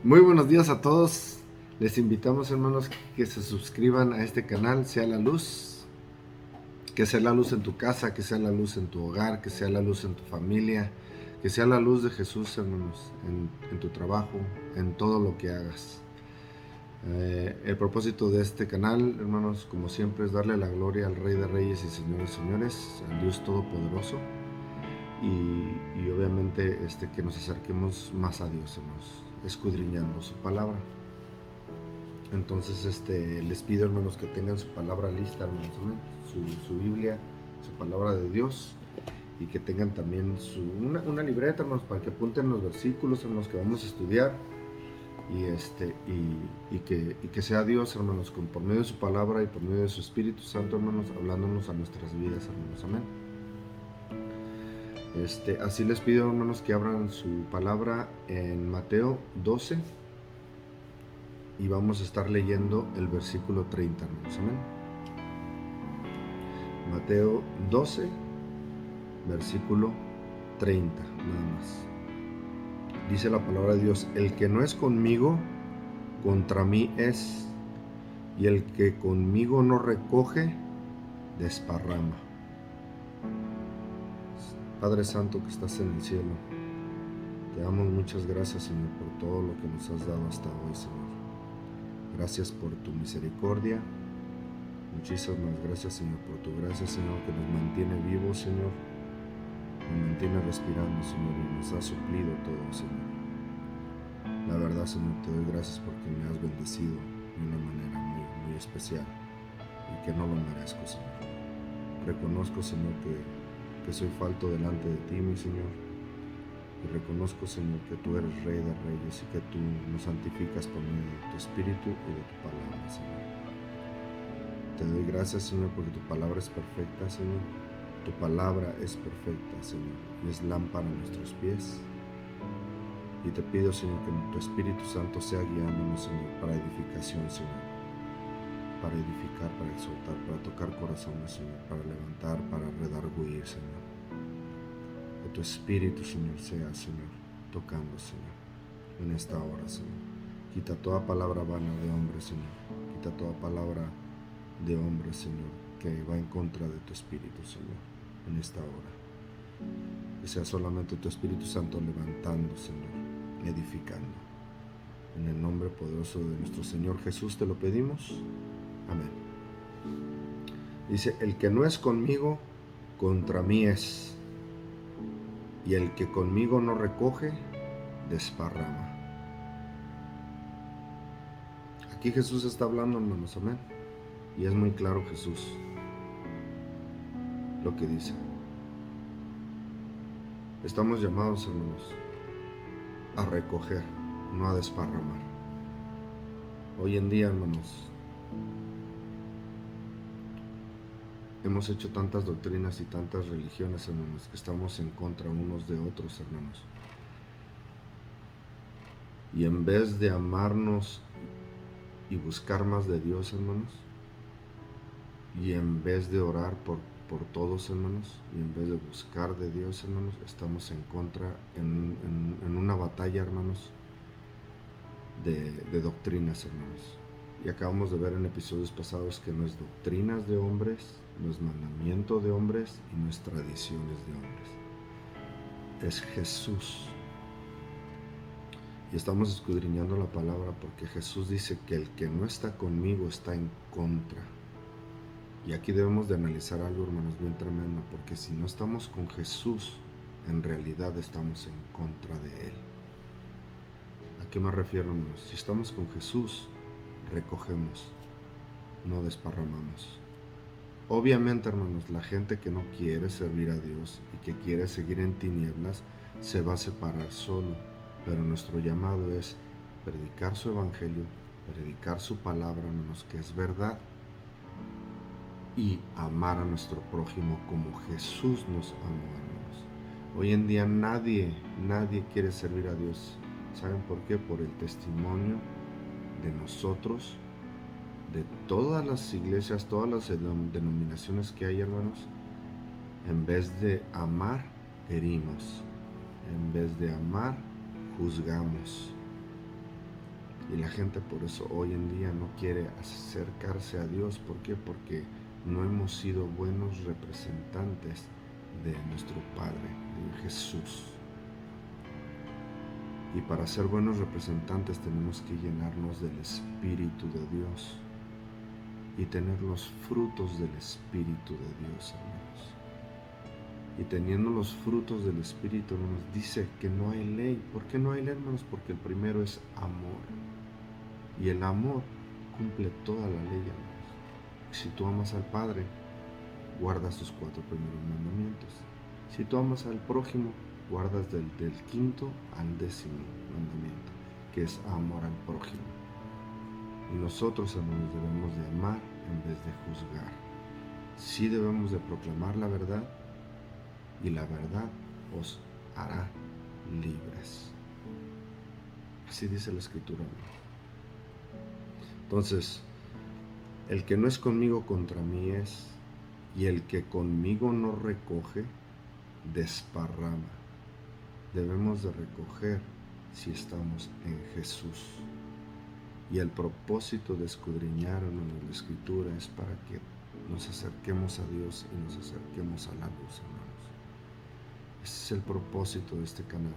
Muy buenos días a todos. Les invitamos, hermanos, que se suscriban a este canal, sea la luz, que sea la luz en tu casa, que sea la luz en tu hogar, que sea la luz en tu familia, que sea la luz de Jesús, hermanos, en tu trabajo, en todo lo que hagas. El propósito de este canal, hermanos, como siempre, es darle la gloria al Rey de Reyes y Señores de Señores, al Dios Todopoderoso, y obviamente que nos acerquemos más a Dios, hermanos, escudriñando su palabra. Entonces les pido, hermanos, que tengan su palabra lista, hermanos, su Biblia, su palabra de Dios, y que tengan también una libreta, hermanos, para que apunten los versículos en los que vamos a estudiar, y que sea Dios, hermanos, por medio de su palabra y por medio de su Espíritu Santo, hermanos, hablándonos a nuestras vidas, hermanos. Amén. Así les pido, hermanos, que abran su palabra en Mateo 12, y vamos a estar leyendo el versículo 30, hermanos. Amén. Mateo 12, versículo 30, nada más. Dice la palabra de Dios: el que no es conmigo, contra mí es, y el que conmigo no recoge, desparrama. Padre Santo que estás en el cielo, te damos muchas gracias, Señor, por todo lo que nos has dado hasta hoy, Señor. Gracias por tu misericordia. Muchísimas gracias, Señor, por tu gracia, Señor, que nos mantiene vivos, Señor. Nos mantiene respirando, Señor, y nos ha suplido todo, Señor. La verdad, Señor, te doy gracias porque me has bendecido de una manera muy, muy especial, y que no lo merezco, Señor. Reconozco, Señor, que soy falto delante de ti, mi Señor. Y reconozco, Señor, que tú eres Rey de Reyes y que tú nos santificas por medio de tu Espíritu y de tu palabra, Señor. Te doy gracias, Señor, porque tu palabra es perfecta, Señor. Tu palabra es perfecta, Señor, y es lámpara a nuestros pies. Y te pido, Señor, que tu Espíritu Santo sea guiándonos, Señor, para edificación, Señor. Para edificar, para exhortar, para tocar corazones, Señor, para levantar, para redarguir, Señor. Que tu Espíritu, Señor, sea, Señor, tocando, Señor, en esta hora, Señor. Quita toda palabra vana de hombre, Señor. Quita toda palabra de hombre, Señor, que va en contra de tu Espíritu, Señor, en esta hora. Que sea solamente tu Espíritu Santo levantando, Señor, edificando. En el nombre poderoso de nuestro Señor Jesús te lo pedimos. Amén. Dice: el que no es conmigo, contra mí es, y el que conmigo no recoge, desparrama. Aquí Jesús está hablando, hermanos. Amén. Y es muy claro Jesús lo que dice. Estamos llamados, hermanos, a recoger, no a desparramar. Hoy en día, hermanos, hemos hecho tantas doctrinas y tantas religiones, hermanos, que estamos en contra unos de otros, hermanos. Y en vez de amarnos y buscar más de Dios, hermanos, y en vez de orar por todos, hermanos, y en vez de buscar de Dios, hermanos, estamos en contra, en una batalla, hermanos, de doctrinas, hermanos. Y acabamos de ver en episodios pasados que no es doctrinas de hombres, no es mandamiento de hombres y no es tradiciones de hombres. Es Jesús. Y estamos escudriñando la palabra porque Jesús dice que el que no está conmigo está en contra. Y aquí debemos de analizar algo, hermanos, bien tremendo, porque si no estamos con Jesús, en realidad estamos en contra de Él. ¿A qué me refiero, hermanos? Si estamos con Jesús, recogemos, no desparramamos. Obviamente, hermanos, la gente que no quiere servir a Dios y que quiere seguir en tinieblas, se va a separar solo. Pero nuestro llamado es predicar su evangelio, predicar su palabra, hermanos, que es verdad, y amar a nuestro prójimo como Jesús nos amó, hermanos. Hoy en día nadie quiere servir a Dios. ¿Saben por qué? Por el testimonio de nosotros, de todas las iglesias, todas las denominaciones que hay, hermanos. En vez de amar, herimos. En vez de amar, juzgamos. Y la gente por eso hoy en día no quiere acercarse a Dios. ¿Por qué? Porque no hemos sido buenos representantes de nuestro Padre, de Jesús. Y para ser buenos representantes tenemos que llenarnos del Espíritu de Dios y tener los frutos del Espíritu de Dios, hermanos. Y teniendo los frutos del Espíritu, hermanos, dice que no hay ley. ¿Por qué no hay ley, hermanos? Porque el primero es amor. Y el amor cumple toda la ley, hermanos. Si tú amas al Padre, guardas sus 4 primeros mandamientos. Si tú amas al prójimo, guardas del 5º al 10º mandamiento, que es amor al prójimo. Y nosotros, hermanos, debemos de amar en vez de juzgar. Sí debemos de proclamar la verdad, y la verdad os hará libres. Así dice la Escritura, hermanos. Entonces, el que no es conmigo contra mí es, y el que conmigo no recoge, desparrama. Debemos de recoger si estamos en Jesús. Y el propósito de escudriñar en la Escritura es para que nos acerquemos a Dios y nos acerquemos a la luz, hermanos. Ese es el propósito de este canal.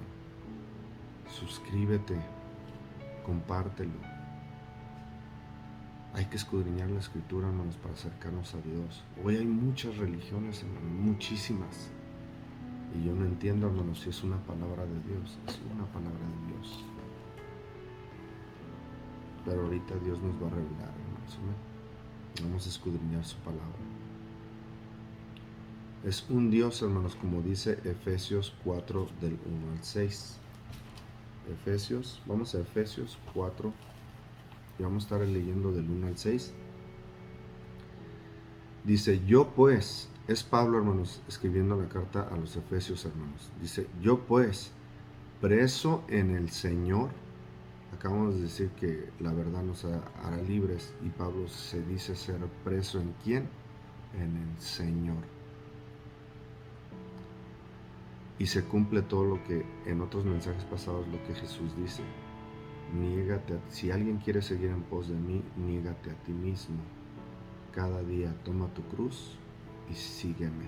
Suscríbete, compártelo. Hay que escudriñar la Escritura, hermanos, para acercarnos a Dios. Hoy hay muchas religiones, hermanos, muchísimas. Y yo no entiendo, hermanos, si es una palabra de Dios. Es una palabra de Dios. Pero ahorita Dios nos va a revelar, hermanos. Vamos a escudriñar su palabra. Es un Dios, hermanos, como dice Efesios 4, del 1 al 6. Vamos a Efesios 4. Y vamos a estar leyendo del 1 al 6. Dice, yo pues, es Pablo, hermanos, escribiendo la carta a los Efesios, hermanos. Dice, yo pues, preso en el Señor. Acabamos de decir que la verdad nos hará libres. Y Pablo se dice ser preso ¿en quién? En el Señor. Y se cumple todo lo que en otros mensajes pasados lo que Jesús dice. Niégate, si alguien quiere seguir en pos de mí, niégate a ti mismo. Cada día toma tu cruz y sígueme.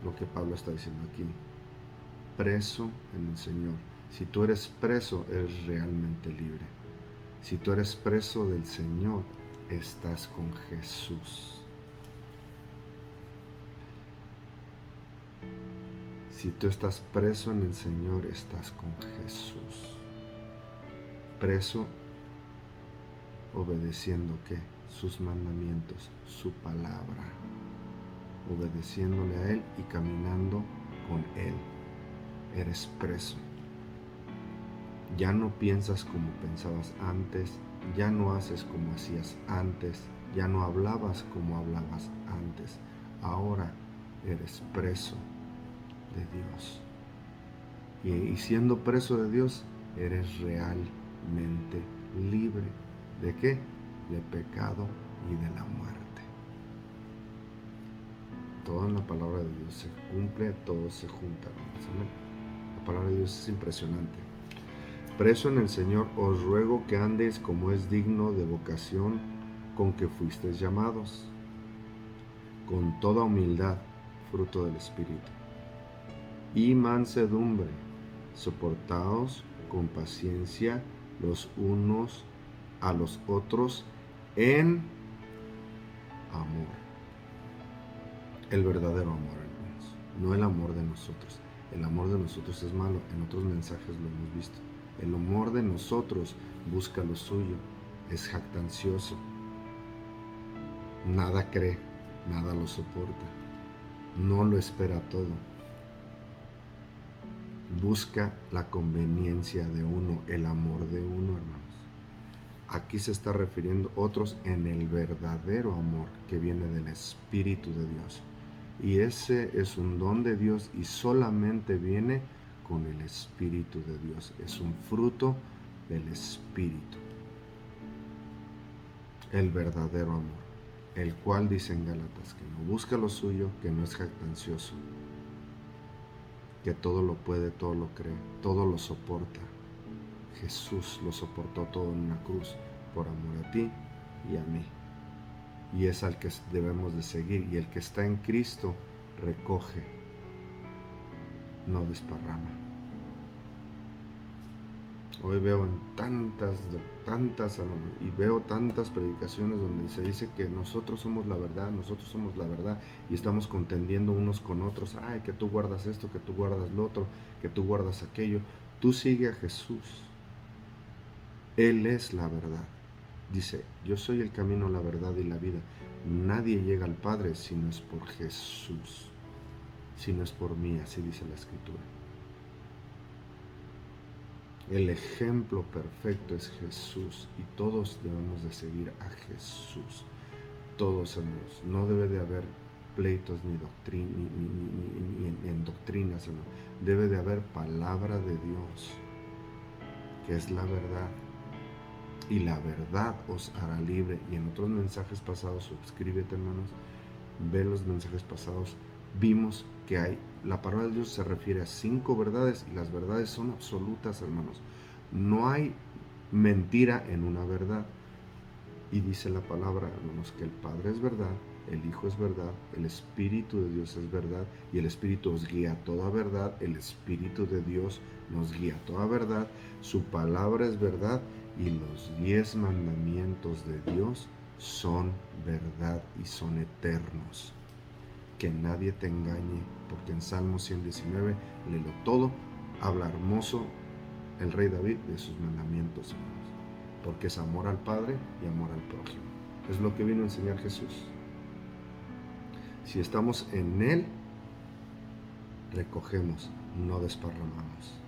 Lo que Pablo está diciendo aquí. Preso en el Señor. Si tú eres preso, eres realmente libre. Si tú eres preso del Señor, estás con Jesús. Si tú estás preso en el Señor, estás con Jesús. Preso, obedeciendo ¿qué? Sus mandamientos, su palabra, obedeciéndole a Él y caminando con Él. Eres preso. Ya no piensas como pensabas antes, ya no haces como hacías antes, ya no hablabas como hablabas antes. Ahora eres preso de Dios. Y siendo preso de Dios, eres realmente libre. ¿De qué? De pecado y de la muerte. Todo en la palabra de Dios se cumple, todo se junta. La palabra de Dios es impresionante. Preso en el Señor, os ruego que andéis como es digno de vocación con que fuisteis llamados, con toda humildad, fruto del Espíritu, y mansedumbre, soportaos con paciencia los unos a los otros en amor. El verdadero amor, hermanos, no el amor de nosotros. El amor de nosotros es malo, en otros mensajes lo hemos visto. El amor de nosotros busca lo suyo, es jactancioso, nada cree, nada lo soporta, no lo espera todo. Busca la conveniencia de uno, el amor de uno, hermanos. Aquí se está refiriendo otros en el verdadero amor que viene del Espíritu de Dios. Y ese es un don de Dios y solamente viene con el Espíritu de Dios. Es un fruto del Espíritu. El verdadero amor, el cual dice en Gálatas que no busca lo suyo, que no es jactancioso, que todo lo puede, todo lo cree, todo lo soporta. Jesús lo soportó todo en una cruz por amor a ti y a mí. Y es al que debemos de seguir. Y el que está en Cristo recoge, no desparrama. Hoy veo en tantas, y veo tantas predicaciones donde se dice que nosotros somos la verdad, y estamos contendiendo unos con otros. Ay, que tú guardas esto, que tú guardas lo otro, que tú guardas aquello. Tú sigue a Jesús. Él es la verdad. Dice, yo soy el camino, la verdad y la vida. Nadie llega al Padre si no es por Jesús, si no es por mí, así dice la Escritura. El ejemplo perfecto es Jesús y todos debemos de seguir a Jesús. Todos, hermanos. No debe de haber pleitos ni en doctrinas, hermanos. Debe de haber palabra de Dios, que es la verdad. Y la verdad os hará libre. Y en otros mensajes pasados, suscríbete, hermanos, ve los mensajes pasados, vimos que la palabra de Dios se refiere a 5 verdades y las verdades son absolutas, hermanos. No hay mentira en una verdad. Y dice la palabra, hermanos, que el Padre es verdad, el Hijo es verdad, el Espíritu de Dios es verdad, y el Espíritu os guía a toda verdad, el Espíritu de Dios nos guía a toda verdad, su palabra es verdad, y los 10 mandamientos de Dios son verdad y son eternos. Que nadie te engañe, porque en Salmo 119, léelo todo, habla hermoso el rey David de sus mandamientos, hermanos, porque es amor al Padre y amor al prójimo. Es lo que vino a enseñar Jesús. Si estamos en Él, recogemos, no desparramamos.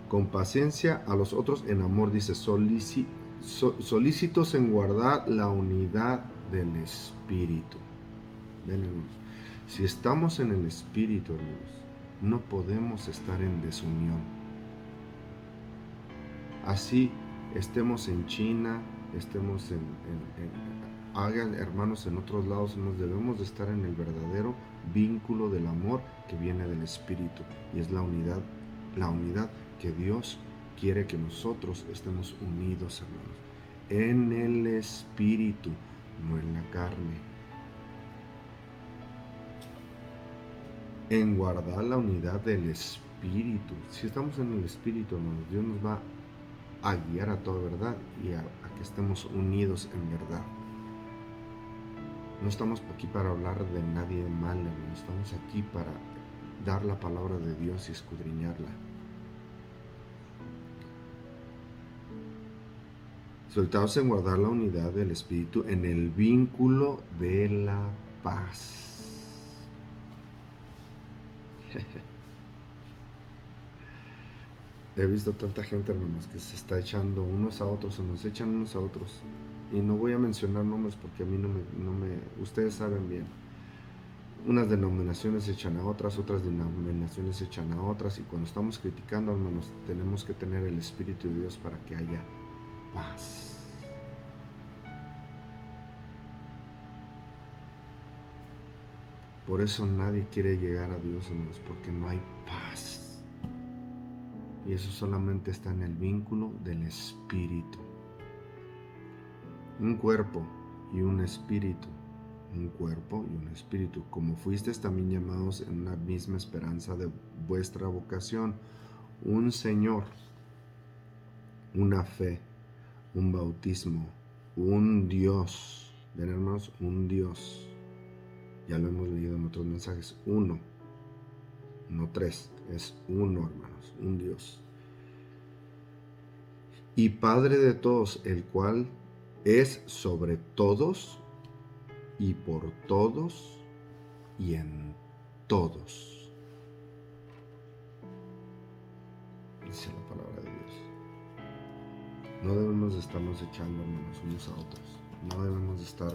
Con paciencia a los otros en amor, dice, solícitos en guardar la unidad del Espíritu. Ven, hermanos, si estamos en el Espíritu, hermanos, no podemos estar en desunión. Así estemos en China, estemos hagan hermanos en otros lados, nos debemos de estar en el verdadero vínculo del amor que viene del Espíritu, y es la unidad que Dios quiere que nosotros estemos unidos, hermanos, en el Espíritu, no en la carne. En guardar la unidad del Espíritu. Si estamos en el Espíritu, hermanos, Dios nos va a guiar a toda verdad y a que estemos unidos en verdad. No estamos aquí para hablar de nadie mal, hermanos. Estamos aquí para dar la palabra de Dios y escudriñarla. Soltados en guardar la unidad del Espíritu en el vínculo de la paz. He visto tanta gente, hermanos, que se está echando unos a otros, se nos echan unos a otros. Y no voy a mencionar nombres porque a mí no me ustedes saben bien. Unas denominaciones echan a otras denominaciones echan a otras, y cuando estamos criticando, hermanos, tenemos que tener el Espíritu de Dios para que haya paz. Por eso nadie quiere llegar a Dios, hermanos, porque no hay paz. Y eso solamente está en el vínculo del Espíritu. Un cuerpo y un espíritu. Un cuerpo y un espíritu. Como fuisteis también llamados en una misma esperanza de vuestra vocación. Un Señor, una fe, un bautismo, un Dios. Ven, hermanos, un Dios. Ya lo hemos leído en otros mensajes. Uno, no 3, es uno, hermanos, un Dios. Y Padre de todos, el cual es sobre todos y por todos y en todos. Dice la palabra de Dios. No debemos de estarnos echando, hermanos, unos a otros. No debemos de estar,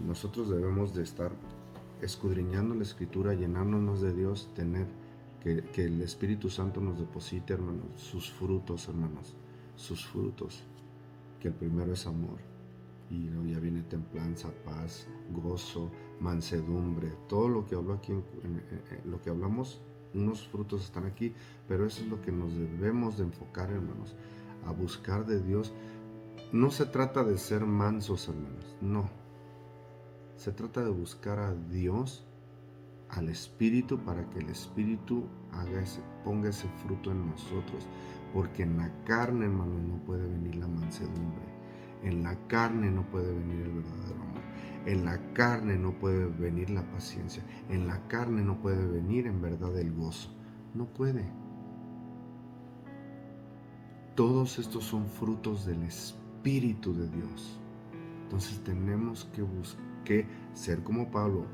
nosotros debemos de estar escudriñando la Escritura, llenándonos de Dios, tener que el Espíritu Santo nos deposite, hermanos, sus frutos, hermanos, sus frutos, que el primero es amor, y luego ya viene templanza, paz, gozo, mansedumbre, todo lo que habló aquí, lo que hablamos unos frutos están aquí, pero eso es lo que nos debemos de enfocar, hermanos, a buscar de Dios. No se trata de ser mansos, hermanos, no. Se trata de buscar a Dios, al Espíritu, para que el Espíritu ponga ese fruto en nosotros. Porque en la carne, hermanos, no puede venir la mansedumbre. En la carne no puede venir el verdadero amor. En la carne no puede venir la paciencia. En la carne no puede venir en verdad el gozo. No puede. Todos estos son frutos del Espíritu de Dios. Entonces tenemos que ser como Pablo,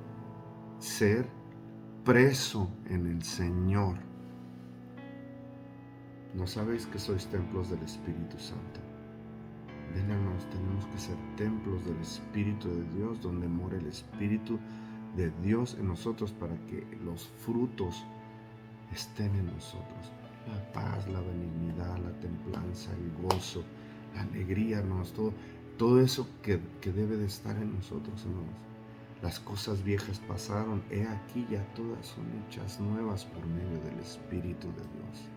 ser preso en el Señor. ¿No sabéis que sois templos del Espíritu Santo? Ven, hermanos, tenemos que ser templos del Espíritu de Dios, donde mora el Espíritu de Dios en nosotros, para que los frutos estén en nosotros. La paz, la benignidad, la templanza, el gozo, la alegría, hermanos, todo eso que debe de estar en nosotros, hermanos. Las cosas viejas pasaron, he aquí ya todas son hechas nuevas por medio del Espíritu de Dios.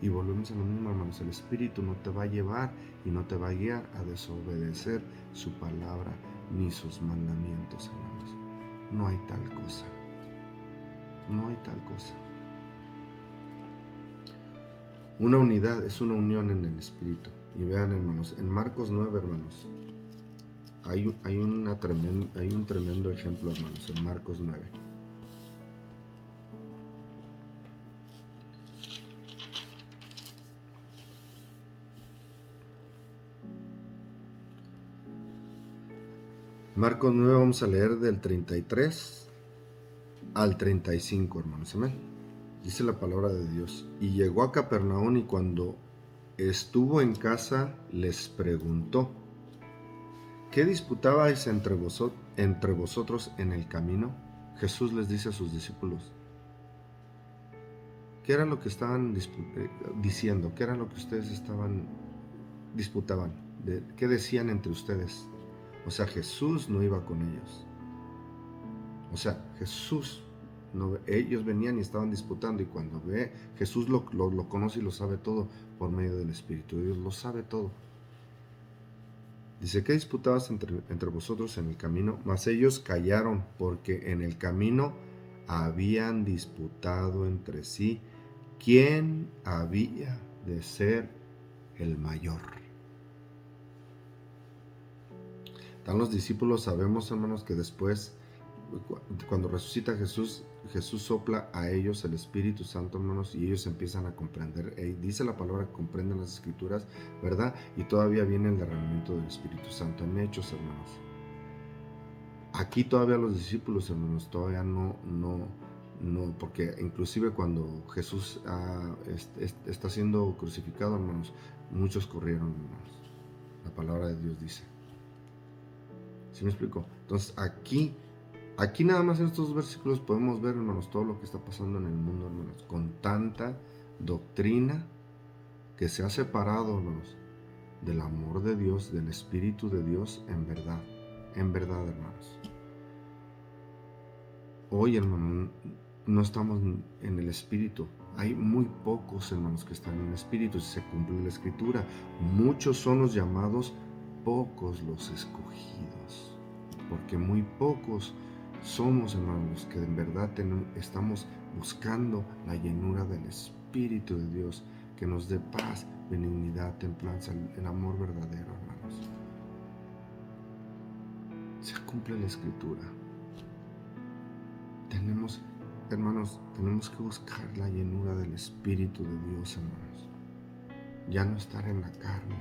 Y volvemos a lo mismo, hermanos, el Espíritu no te va a llevar y no te va a guiar a desobedecer su palabra ni sus mandamientos, hermanos. No hay tal cosa. No hay tal cosa. Una unidad es una unión en el Espíritu. Y vean, hermanos, en Marcos 9, hermanos, hay un tremendo ejemplo, hermanos, en Marcos 9. Marcos 9 vamos a leer del 33 al 35, hermanos. Amén. Dice la palabra de Dios. Y llegó a Capernaum, y cuando estuvo en casa les preguntó: ¿qué disputabais entre vosotros en el camino? Jesús les dice a sus discípulos: ¿qué era lo que estaban diciendo? ¿Qué era lo que ustedes disputaban? ¿Qué decían entre ustedes? O sea, Jesús no iba con ellos. O sea, Jesús, ellos venían y estaban disputando, y cuando ve, Jesús lo conoce y lo sabe todo por medio del Espíritu. Dios lo sabe todo. Dice: ¿qué disputabas entre vosotros en el camino? Mas ellos callaron, porque en el camino habían disputado entre sí quién había de ser el mayor. Tan los discípulos, sabemos, hermanos, que después, cuando resucita Jesús, Jesús sopla a ellos el Espíritu Santo, hermanos, y ellos empiezan a comprender. Dice la palabra que comprenden las Escrituras, ¿verdad? Y todavía viene el derramamiento del Espíritu Santo en Hechos, hermanos. Aquí todavía los discípulos, hermanos, todavía no, porque inclusive cuando Jesús está siendo crucificado, hermanos, muchos corrieron, hermanos. La palabra de Dios dice. ¿Sí me explico? Entonces aquí nada más en estos versículos podemos ver, hermanos, todo lo que está pasando en el mundo, hermanos, con tanta doctrina que se ha separado, hermanos, del amor de Dios, del Espíritu de Dios, en verdad, hermanos. Hoy, hermanos, no estamos en el Espíritu. Hay muy pocos, hermanos, que están en el Espíritu. Si se cumple la Escritura, muchos son los llamados, pocos los escogidos, porque muy pocos somos, hermanos, que en verdad estamos buscando la llenura del Espíritu de Dios, que nos dé paz, benignidad, templanza, el amor verdadero, hermanos. Se cumple la Escritura. Hermanos, tenemos que buscar la llenura del Espíritu de Dios, hermanos. Ya no estar en la carne.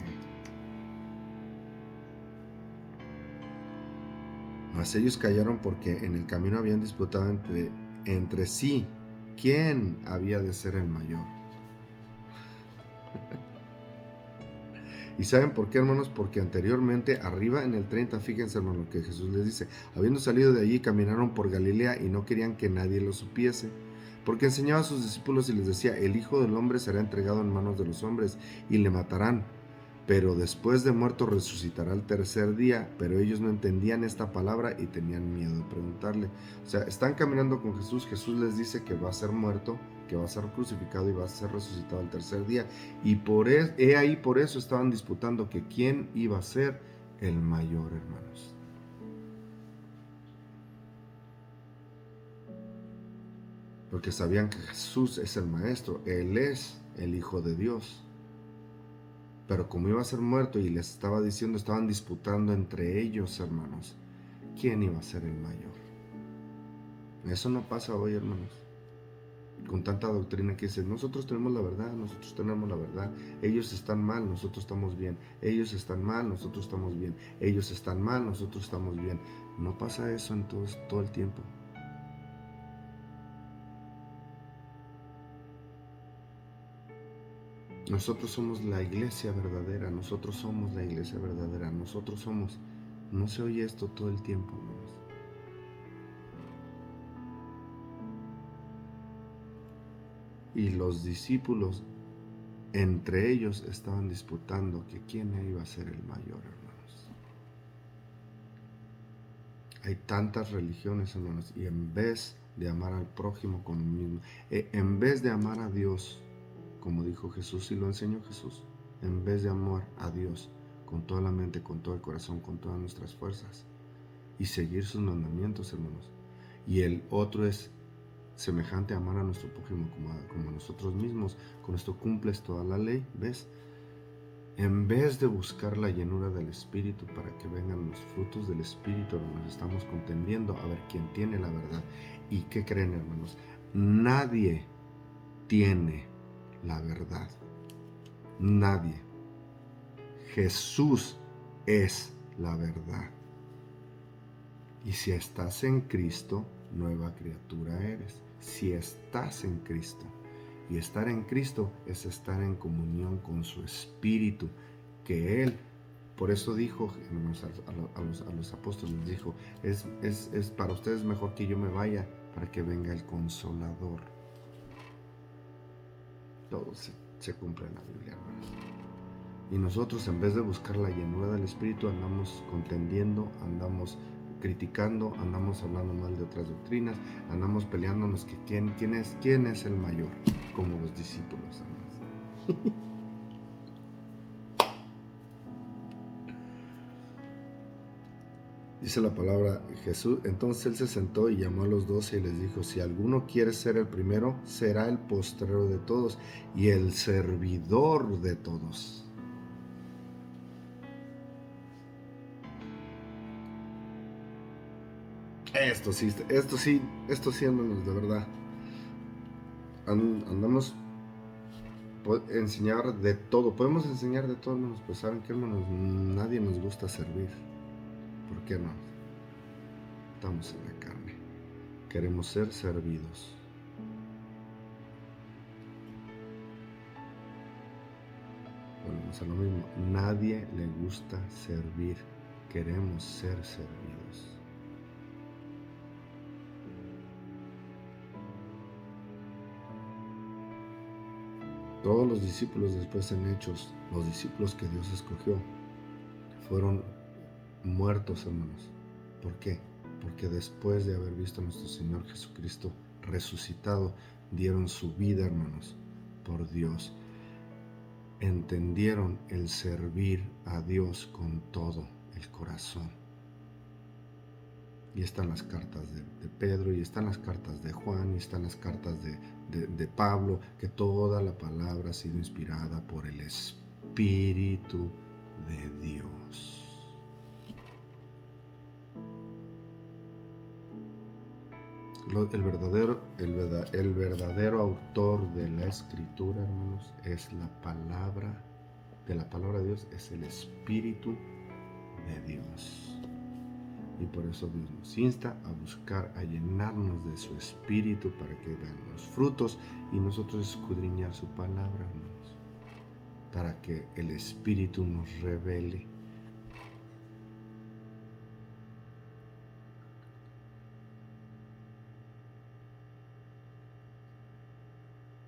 Mas ellos callaron, porque en el camino habían disputado entre sí quién había de ser el mayor. ¿Y saben por qué, hermanos? Porque anteriormente, arriba en el 30, fíjense, hermanos, lo que Jesús les dice: habiendo salido de allí, caminaron por Galilea, y no querían que nadie lo supiese, porque enseñaba a sus discípulos y les decía: el Hijo del Hombre será entregado en manos de los hombres, y le matarán, pero después de muerto resucitará al tercer día. Pero ellos no entendían esta palabra y tenían miedo de preguntarle. O sea, están caminando con Jesús. Jesús les dice que va a ser muerto, que va a ser crucificado y va a ser resucitado al tercer día. Y por eso estaban disputando que quién iba a ser el mayor, hermanos. Porque sabían que Jesús es el maestro, Él es el Hijo de Dios. Pero como iba a ser muerto y les estaba diciendo, estaban disputando entre ellos, hermanos, quién iba a ser el mayor. Eso no pasa hoy, hermanos. Con tanta doctrina que dice, nosotros tenemos la verdad, nosotros tenemos la verdad. Ellos están mal, nosotros estamos bien. Ellos están mal, nosotros estamos bien. Ellos están mal, nosotros estamos bien. No pasa eso en todo el tiempo. Nosotros somos la iglesia verdadera, nosotros somos la iglesia verdadera, nosotros somos. No se oye esto todo el tiempo, hermanos. Y los discípulos, entre ellos, estaban disputando que quién iba a ser el mayor, hermanos. Hay tantas religiones, hermanos, y en vez de amar al prójimo como mismo, en vez de amar a Dios, como dijo Jesús y lo enseñó Jesús, en vez de amar a Dios con toda la mente, con todo el corazón, con todas nuestras fuerzas, y seguir sus mandamientos, hermanos. Y el otro es semejante a amar a nuestro prójimo como a nosotros mismos. Con esto cumples toda la ley, ¿ves? En vez de buscar la llenura del Espíritu para que vengan los frutos del Espíritu, nos estamos contendiendo a ver quién tiene la verdad. ¿Y qué creen, hermanos? Nadie tiene la verdad. Nadie. Jesús es la verdad. Y si estás en Cristo, nueva criatura eres. Si estás en Cristo. Y estar en Cristo es estar en comunión con su Espíritu, que Él, por eso dijo a los apóstoles, dijo, es para ustedes mejor que yo me vaya, para que venga el Consolador. Todo se cumple en la Biblia, hermanos. Y nosotros, en vez de buscar la llenura del Espíritu, andamos contendiendo, andamos criticando, andamos hablando mal de otras doctrinas, andamos peleándonos que quién es el mayor, como los discípulos, hermanos. Dice la palabra Jesús, entonces él se sentó y llamó a los 12 y les dijo, si alguno quiere ser el primero, será el postrero de todos y el servidor de todos. Esto sí, hermanos, de verdad. Andamos enseñar de todo. Podemos enseñar de todo, hermanos, pues saben que, hermanos, nadie nos gusta servir. ¿Por qué, hermanos? Estamos en la carne. Queremos ser servidos. Volvemos a lo mismo. Nadie le gusta servir. Queremos ser servidos. Todos los discípulos después en Hechos, los discípulos que Dios escogió, fueron muertos, hermanos. ¿Por qué? Porque después de haber visto a nuestro Señor Jesucristo resucitado, dieron su vida, hermanos, por Dios. Entendieron el servir a Dios con todo el corazón. Y están las cartas de Pedro, y están las cartas de Juan, y están las cartas de Pablo, que toda la palabra ha sido inspirada por el Espíritu de Dios. El verdadero autor de la Escritura, hermanos, es la palabra de Dios, es el Espíritu de Dios. Y por eso Dios nos insta a buscar, a llenarnos de su Espíritu para que vean los frutos y nosotros escudriñar su palabra, hermanos, para que el Espíritu nos revele.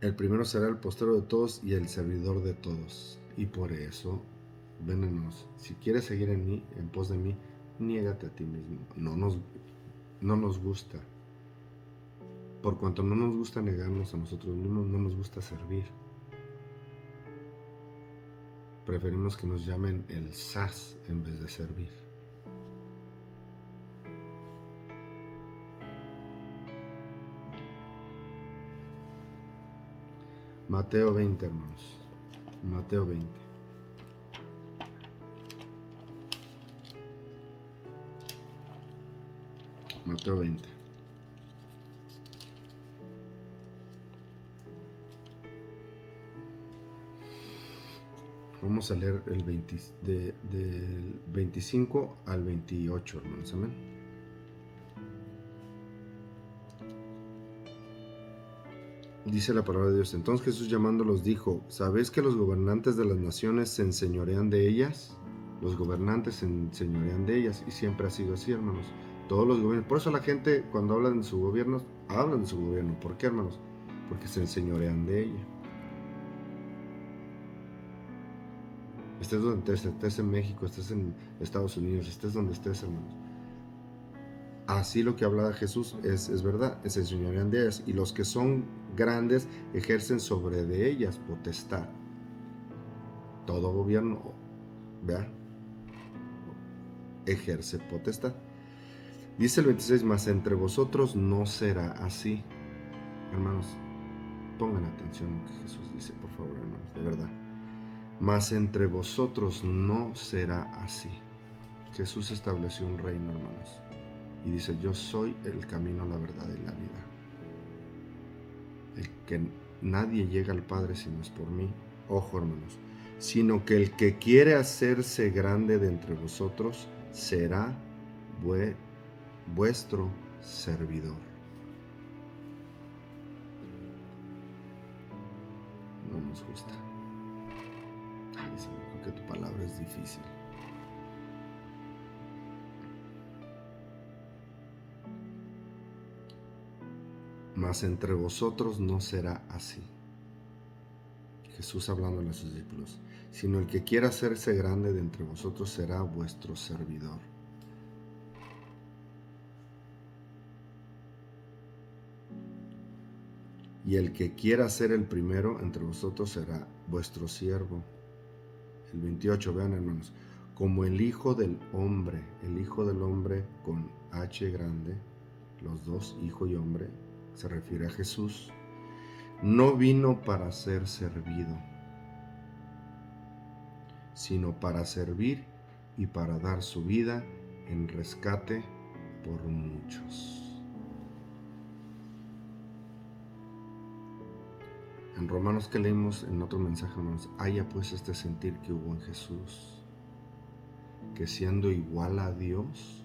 El primero será el postrero de todos y el servidor de todos. Y por eso Ven, hermanos, si quieres seguir en mí, en pos de mí, niégate a ti mismo. No nos gusta. Por cuanto no nos gusta negarnos a nosotros mismos, no nos gusta servir. Preferimos que nos llamen el sas en vez de servir. Mateo 20, hermanos. Mateo 20. Mateo 20. Vamos a leer el del 25 al 28, hermanos. Amén. Dice la palabra de Dios. Entonces Jesús llamándolos dijo: ¿Sabéis que los gobernantes de las naciones se enseñorean de ellas? Los gobernantes se enseñorean de ellas, y siempre ha sido así, hermanos. Todos los gobiernos. Por eso la gente, cuando hablan de su gobierno, hablan de su gobierno. ¿Por qué, hermanos? Porque se enseñorean de ella. Estés donde estés en México, estés en Estados Unidos, estés donde estés, hermanos. Así lo que habla Jesús es verdad, se enseñorean de ellas, y los que son grandes ejercen sobre de ellas potestad. Todo gobierno, ¿vea? Ejerce potestad. Dice el 26, mas entre vosotros no será así. Hermanos, pongan atención a lo que Jesús dice, por favor, hermanos, de verdad. Mas entre vosotros no será así. Jesús estableció un reino, hermanos, y dice: yo soy el camino, la verdad y la vida. El que nadie llega al Padre si no es por mí. Ojo, hermanos, sino que el que quiere hacerse grande de entre vosotros será vuestro servidor. No nos gusta. Ay, Señor, creo que tu palabra es difícil. Mas entre vosotros no será así. Jesús hablando a sus discípulos, sino el que quiera hacerse grande de entre vosotros será vuestro servidor. Y el que quiera ser el primero entre vosotros será vuestro siervo. El 28, vean, hermanos, como el Hijo del Hombre con H grande, los dos, hijo y hombre, se refiere a Jesús, no vino para ser servido, sino para servir y para dar su vida en rescate por muchos. En Romanos, que leímos en otro mensaje, hermanos, haya pues este sentir que hubo en Jesús, que siendo igual a Dios,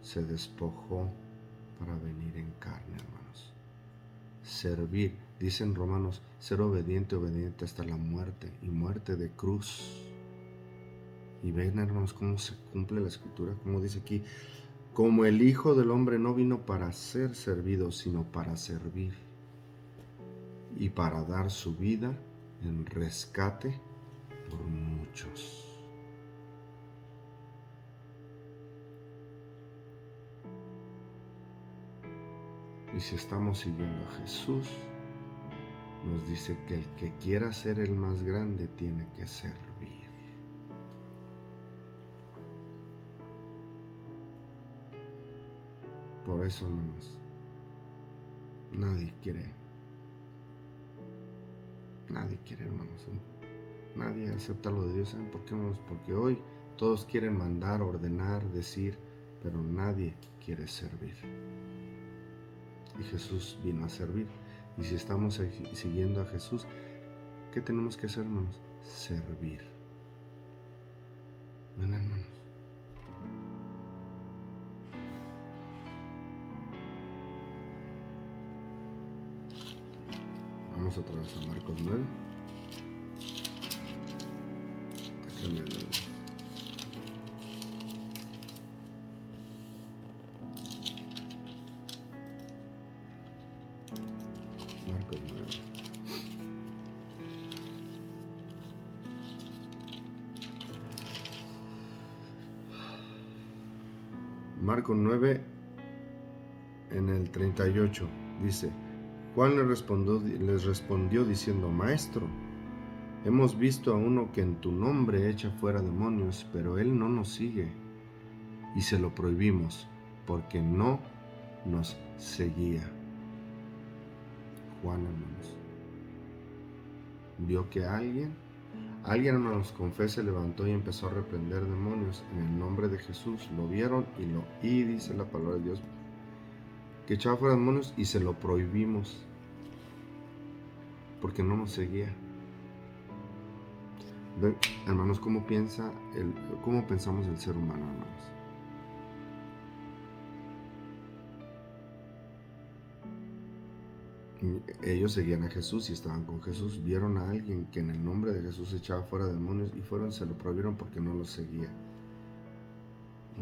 se despojó para venir en carne, hermanos. Servir, dice en Romanos, ser obediente hasta la muerte, y muerte de cruz. Y ven, hermanos, cómo se cumple la escritura, como dice aquí: como el Hijo del Hombre no vino para ser servido, sino para servir y para dar su vida en rescate por muchos. Y si estamos siguiendo a Jesús, nos dice que el que quiera ser el más grande tiene que servir. Por eso, hermanos, nadie quiere, hermanos. Nadie acepta lo de Dios. ¿Saben por qué, hermanos? Porque hoy todos quieren mandar, ordenar, decir, pero nadie quiere servir. Y Jesús vino a servir. Y si estamos siguiendo a Jesús, ¿qué tenemos que hacer, hermanos? Servir. ¿Ven, hermanos? Vamos otra vez a Marcos 9. Marcos 9. Marcos 9, en el 38, dice: Juan les respondió diciendo: Maestro, hemos visto a uno que en tu nombre echa fuera demonios, pero él no nos sigue, y se lo prohibimos, porque no nos seguía. Juan, hermanos, vio que alguien, hermanos, con fe se levantó y empezó a reprender demonios en el nombre de Jesús. Lo vieron y dice la palabra de Dios que echaba fuera demonios y se lo prohibimos porque no nos seguía. ¿Ven, hermanos, cómo pensamos el ser humano, hermanos? Ellos seguían a Jesús y estaban con Jesús. Vieron a alguien que en el nombre de Jesús echaba fuera demonios y se lo prohibieron porque no los seguía.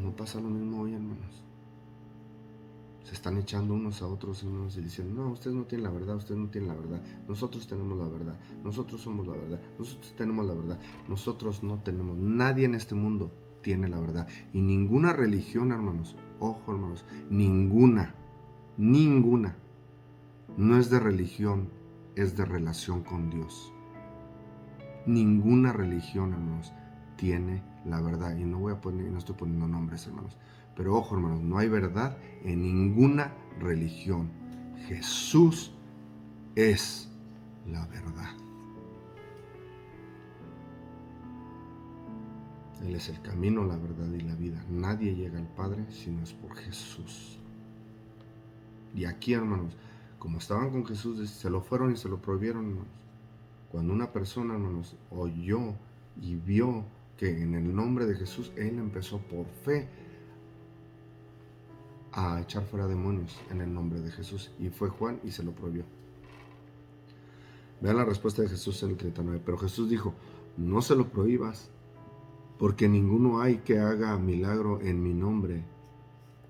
¿No pasa lo mismo hoy, hermanos? Se están echando unos a otros y dicen: no, ustedes no tienen la verdad, ustedes no tienen la verdad, nosotros tenemos la verdad, nosotros somos la verdad, nosotros tenemos la verdad, nosotros no tenemos. Nadie en este mundo tiene la verdad, y ninguna religión, hermanos, ojo, hermanos, ninguna, no es de religión, es de relación con Dios. Ninguna religión, hermanos, tiene la verdad, y no estoy poniendo nombres, hermanos. Pero ojo, hermanos, no hay verdad en ninguna religión. Jesús es la verdad. Él es el camino, la verdad y la vida. Nadie llega al Padre si no es por Jesús. Y aquí, hermanos, como estaban con Jesús, se lo fueron y se lo prohibieron, hermanos. Cuando una persona, hermanos, oyó y vio que en el nombre de Jesús, él empezó por fe a echar fuera demonios en el nombre de Jesús, y fue Juan y se lo prohibió. Vean la respuesta de Jesús en el 39. Pero Jesús dijo: no se lo prohíbas, porque ninguno hay que haga milagro en mi nombre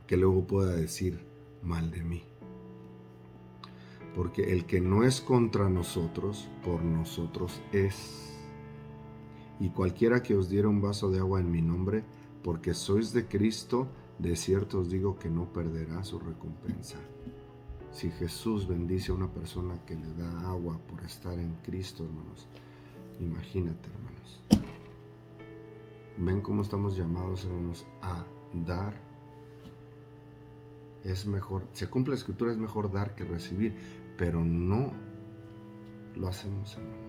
que luego pueda decir mal de mí. Porque el que no es contra nosotros, por nosotros es. Y cualquiera que os diera un vaso de agua en mi nombre, porque sois de Cristo, de cierto os digo que no perderá su recompensa. Si Jesús bendice a una persona que le da agua por estar en Cristo, hermanos, imagínate, hermanos. ¿Ven cómo estamos llamados, hermanos, a dar? Es mejor, se cumple la Escritura, es mejor dar que recibir, pero no lo hacemos, hermanos.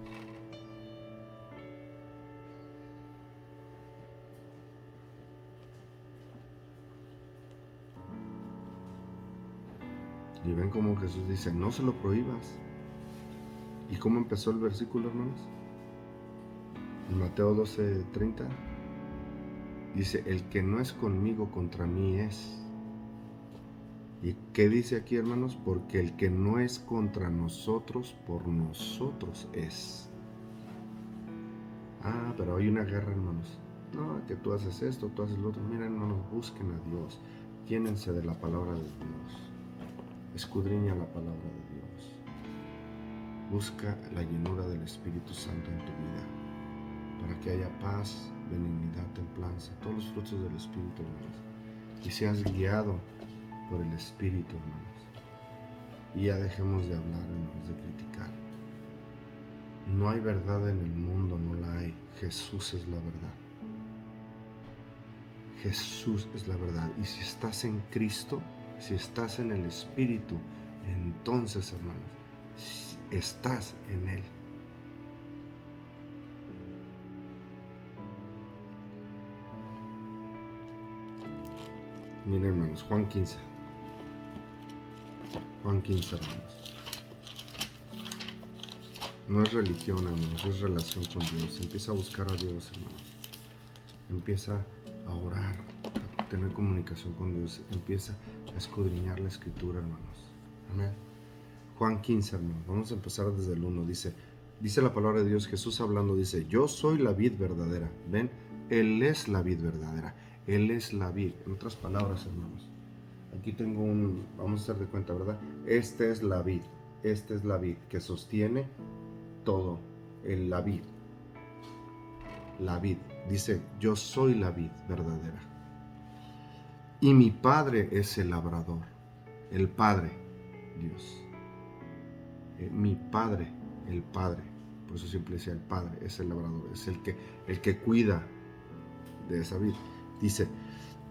Y ven cómo Jesús dice: no se lo prohíbas. ¿Y cómo empezó el versículo, hermanos? En Mateo 12:30 dice: el que no es conmigo, contra mí es. ¿Y qué dice aquí, hermanos? Porque el que no es contra nosotros, por nosotros es. Pero hay una guerra, hermanos. No, que tú haces esto, tú haces lo otro. Miren, hermanos, busquen a Dios. Llénense de la palabra de Dios. Escudriña la palabra de Dios. Busca la llenura del Espíritu Santo en tu vida, para que haya paz, benignidad, templanza, todos los frutos del Espíritu, hermanos. Y seas guiado por el Espíritu, hermanos. Y ya dejemos de hablar, hermanos, de criticar. No hay verdad en el mundo, no la hay. Jesús es la verdad. Jesús es la verdad. Y si estás en Cristo, si estás en el Espíritu, entonces, hermanos, estás en Él. Miren, hermanos, Juan 15. Juan 15, hermanos. No es religión, hermanos, es relación con Dios. Empieza a buscar a Dios, hermanos. Empieza a orar, a tener comunicación con Dios. Empieza a escudriñar la Escritura, hermanos. Amén. Juan 15, hermanos. Vamos a empezar desde el 1. Dice la palabra de Dios, Jesús hablando, dice: yo soy la vid verdadera. ¿Ven? Él es la vid verdadera. Él es la vid. En otras palabras, hermanos, aquí tengo vamos a hacer de cuenta, ¿verdad? Esta es la vid que sostiene todo, la vid. La vid. Dice: yo soy la vid verdadera. y mi Padre es el labrador. El Padre, Dios. Mi Padre, el Padre. Por eso siempre decía el Padre, es el labrador, es el que cuida de esa vid. Dice,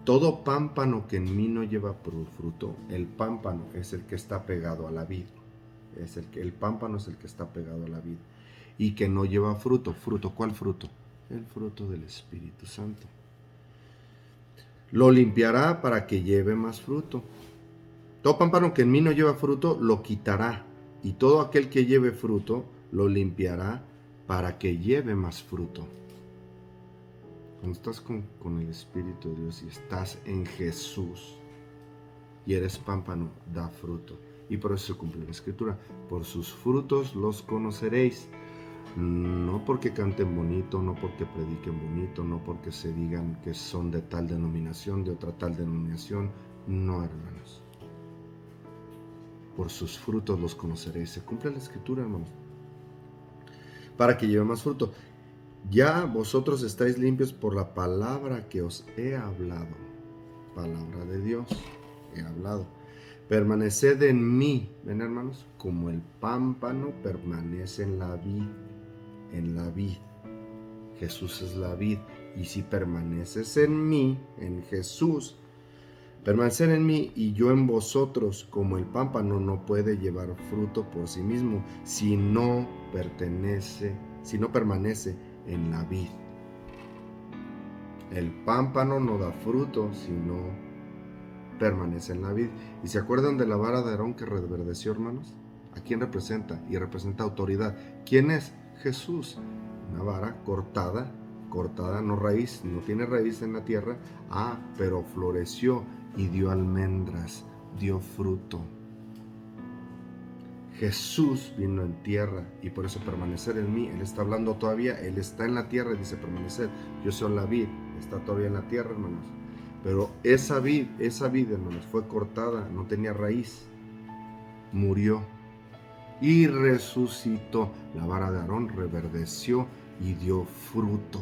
todo pámpano que en mí no lleva fruto, el pámpano es el que está pegado a la vid. El pámpano es el que está pegado a la vid. Y que no lleva fruto. ¿Fruto? ¿Cuál fruto? El fruto del Espíritu Santo. Lo limpiará para que lleve más fruto. Todo pámpano que en mí no lleva fruto, lo quitará. Y todo aquel que lleve fruto, lo limpiará para que lleve más fruto. Cuando estás con el Espíritu de Dios y estás en Jesús y eres pámpano, da fruto. Y por eso se cumple la Escritura. Por sus frutos los conoceréis. No porque canten bonito, no porque prediquen bonito, no porque se digan que son de tal denominación, de otra tal denominación. No, hermanos. Por sus frutos los conoceréis. Se cumple la Escritura, hermanos. Para que lleve más fruto. Ya vosotros estáis limpios por la palabra que os he hablado. Palabra de Dios, he hablado. Permaneced en mí, ven hermanos, como el pámpano permanece en la vid. En la vid. Jesús es la vid. Y si permaneces en mí, en Jesús, permanecer en mí y yo en vosotros, como el pámpano no puede llevar fruto por sí mismo, si no permanece en la vid. El pámpano no da fruto si no permanece en la vid. ¿Y se acuerdan de la vara de Aarón que reverdeció, hermanos? ¿A quién representa? Y representa autoridad. ¿Quién es? Jesús. Una vara cortada, no raíz, no tiene raíz en la tierra, pero floreció y dio almendras, dio fruto. Jesús vino en tierra y por eso permanecer en mí. Él está hablando todavía, Él está en la tierra y dice permanecer. Yo soy la vid, está todavía en la tierra, hermanos. Pero esa vid, hermanos, fue cortada, no tenía raíz, murió y resucitó. La vara de Aarón reverdeció y dio fruto.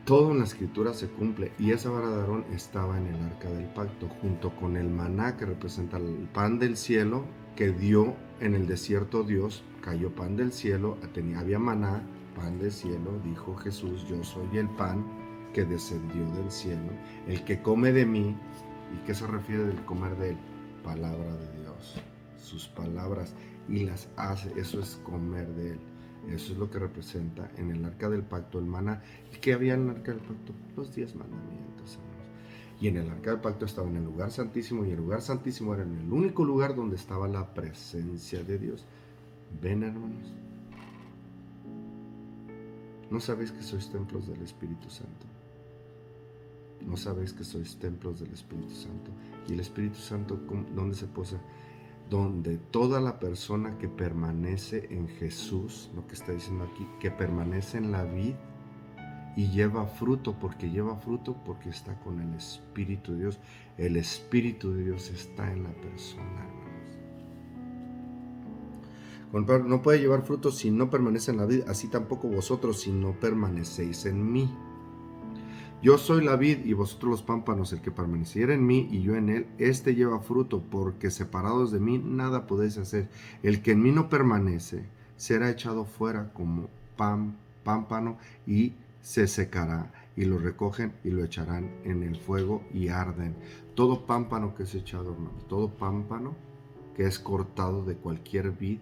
Todo en la Escritura se cumple y esa vara de Aarón estaba en el arca del pacto junto con el maná que representa el pan del cielo que dio en el desierto Dios. Cayó pan del cielo, había maná, pan del cielo, dijo Jesús, yo soy el pan que descendió del cielo, el que come de mí. ¿Y qué se refiere del comer de él? Palabra de Dios, sus palabras, y las hace, eso es comer de él. Eso es lo que representa en el arca del pacto el maná. ¿Y qué había en el arca del pacto? Los 10 mandamientos, hermanos. Y en el arca del pacto estaba en el lugar santísimo, y el lugar santísimo era en el único lugar donde estaba la presencia de Dios. ¿Ven, hermanos? ¿No sabéis que sois templos del Espíritu Santo? ¿No sabéis que sois templos del Espíritu Santo? Y el Espíritu Santo, ¿dónde se posa? Donde toda la persona que permanece en Jesús, lo que está diciendo aquí, que permanece en la vid y lleva fruto porque está con el Espíritu de Dios. El Espíritu de Dios está en la persona, hermanos. No puede llevar fruto si no permanece en la vid, así tampoco vosotros si no permanecéis en mí. Yo soy la vid y vosotros los pámpanos. El que permaneciera en mí y yo en él, este lleva fruto, porque separados de mí nada podéis hacer. El que en mí no permanece será echado fuera como pámpano y se secará. Y lo recogen y lo echarán en el fuego y arden. Todo pámpano que es echado, hermanos, todo pámpano que es cortado de cualquier vid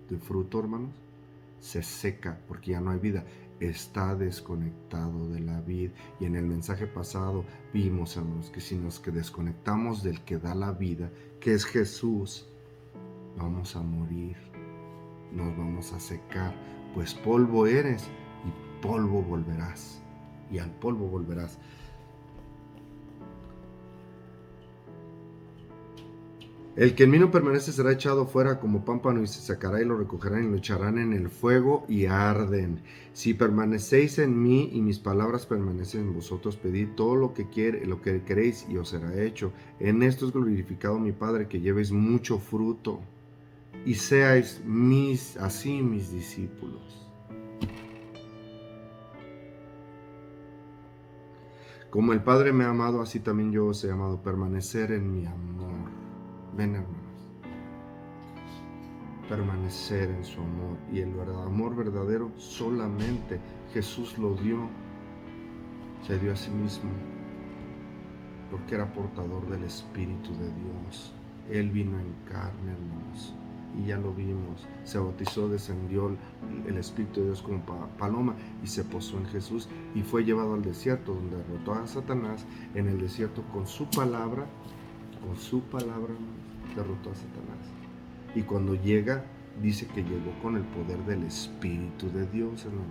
de fruto, hermanos, se seca porque ya no hay vida. Está desconectado de la vid. Y en el mensaje pasado vimos, hermanos, que si nos desconectamos del que da la vida, que es Jesús, vamos a morir, nos vamos a secar, pues polvo eres y polvo volverás, y al polvo volverás. El que en mí no permanece será echado fuera como pámpano y se sacará y lo recogerán y lo echarán en el fuego y arden. Si permanecéis en mí y mis palabras permanecen en vosotros, pedid todo lo que queréis y os será hecho. En esto es glorificado mi Padre, que llevéis mucho fruto y seáis mis discípulos. Como el Padre me ha amado, así también yo os he amado. Permanecer en mi amor. Ven, hermanos. Permanecer en su amor. Y el amor verdadero solamente Jesús lo dio. Se dio a sí mismo. Porque era portador del Espíritu de Dios. Él vino en carne, hermanos. Y ya lo vimos. Se bautizó, descendió el Espíritu de Dios como paloma y se posó en Jesús y fue llevado al desierto, donde derrotó a Satanás en el desierto con su palabra. Con su palabra derrotó a Satanás. Y cuando llega, dice que llegó con el poder del Espíritu de Dios, hermanos.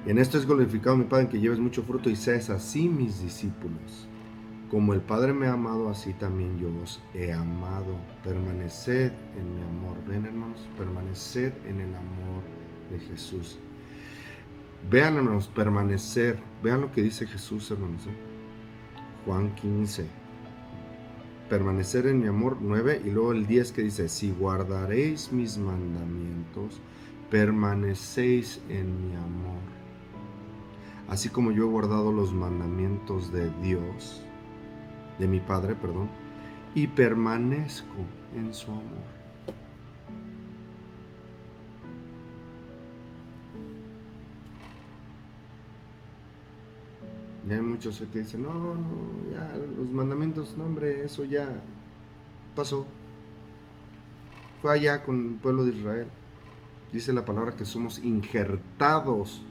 En esto es glorificado mi Padre, en que lleves mucho fruto y seas así mis discípulos. Como el Padre me ha amado, así también yo os he amado. Permaneced en mi amor. Ven, hermanos, permaneced en el amor de Jesús. Vean, hermanos, permanecer. Vean lo que dice Jesús, hermanos. Juan 15. Permanecer en mi amor, 9. Y luego el 10 que dice, si guardaréis mis mandamientos, permanecéis en mi amor. Así como yo he guardado los mandamientos de Dios, de mi Padre, perdón, y permanezco en su amor. Y hay muchos que dicen, no, ya los mandamientos, no hombre, eso ya pasó. Fue allá con el pueblo de Israel. Dice la palabra que somos injertados.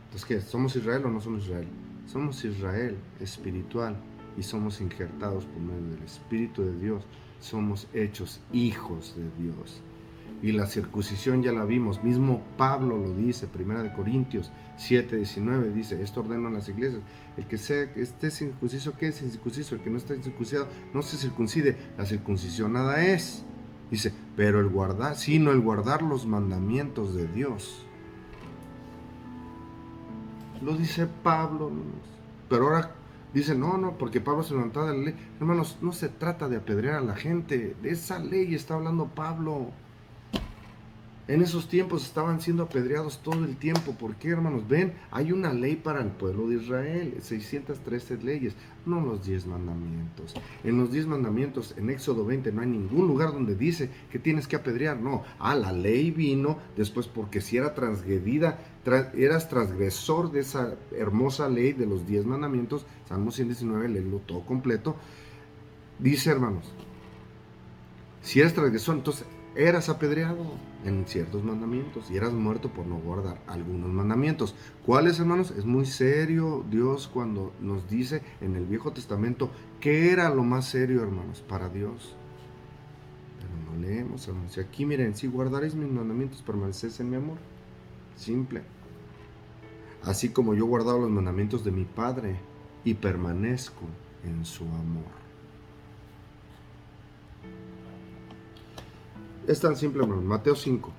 Entonces, ¿qué? ¿Somos Israel o no somos Israel? Somos Israel espiritual y somos injertados por medio del Espíritu de Dios. Somos hechos hijos de Dios. Y la circuncisión ya la vimos. Mismo Pablo lo dice, 1 Corintios 7:19, dice, esto ordeno a las iglesias. El que esté circunciso, que es incircunciso. El que no esté circuncidado, no se circuncide. La circuncisión nada es. Dice, pero el guardar los mandamientos de Dios. Lo dice Pablo, pero ahora dice, no, porque Pablo se levantó de la ley. Hermanos, no se trata de apedrear a la gente, de esa ley está hablando Pablo. En esos tiempos estaban siendo apedreados todo el tiempo. ¿Por qué, hermanos? Ven, hay una ley para el pueblo de Israel, 613 leyes, no los 10 mandamientos. En los 10 mandamientos, en Éxodo 20, no hay ningún lugar donde dice que tienes que apedrear. No, la ley vino después porque si era transgredida, eras transgresor de esa hermosa ley de los 10 mandamientos. Salmo 119, léelo todo completo. Dice, hermanos, si eres transgresor, entonces eras apedreado en ciertos mandamientos y eras muerto por no guardar algunos mandamientos. ¿Cuáles, hermanos? Es muy serio Dios cuando nos dice en el Viejo Testamento qué era lo más serio, hermanos, para Dios. Pero no leemos, hermanos. Y aquí miren, si guardaréis mis mandamientos, permanecéis en mi amor. Simple. Así como yo he guardado los mandamientos de mi Padre y permanezco en su amor. Es tan simple, hermano. Mateo 5.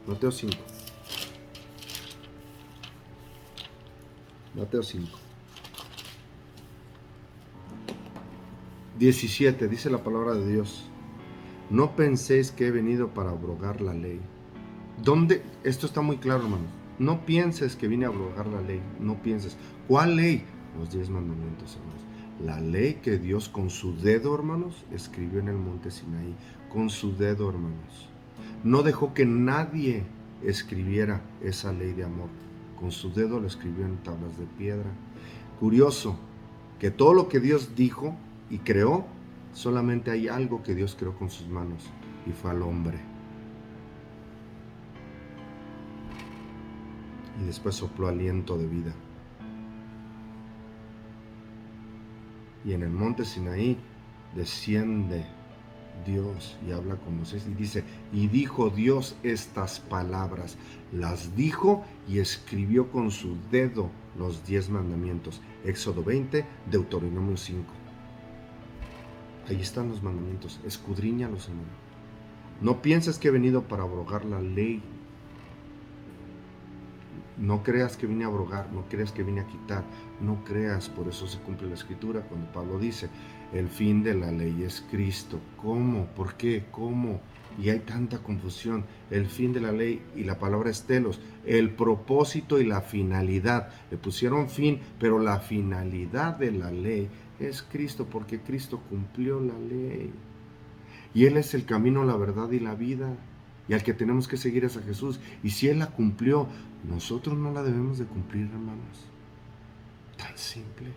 Mateo 5. Mateo 5. 17. Dice la palabra de Dios. No penséis que he venido para abrogar la ley. ¿Dónde? Esto está muy claro, hermanos. No pienses que vine a abrogar la ley. No pienses. ¿Cuál ley? Los 10 mandamientos, hermanos. La ley que Dios con su dedo, hermanos, escribió en el monte Sinaí. Con su dedo, hermanos. No dejó que nadie escribiera esa ley de amor. Con su dedo lo escribió en tablas de piedra. Curioso, que todo lo que Dios dijo y creó, solamente hay algo que Dios creó con sus manos, y fue al hombre. Y después sopló aliento de vida. Y en el monte Sinaí desciende Dios y habla con Moisés y dice, y dijo Dios estas palabras, las dijo y escribió con su dedo los 10 mandamientos. Éxodo 20, Deuteronomio 5. Ahí están los mandamientos, escudriñalos, hermano. No pienses que he venido para abrogar la ley. No creas que vine a abrogar, no creas que vine a quitar, no creas, por eso se cumple la escritura cuando Pablo dice, El fin de la ley es Cristo. ¿Cómo? ¿Por qué? ¿Cómo? Y hay tanta confusión. El fin de la ley y la palabra es telos. El propósito y la finalidad. Le pusieron fin, pero la finalidad de la ley es Cristo, porque Cristo cumplió la ley. Y Él es el camino, la verdad y la vida. Y al que tenemos que seguir es a Jesús. Y si Él la cumplió, nosotros no la debemos de cumplir, hermanos. Tan simple.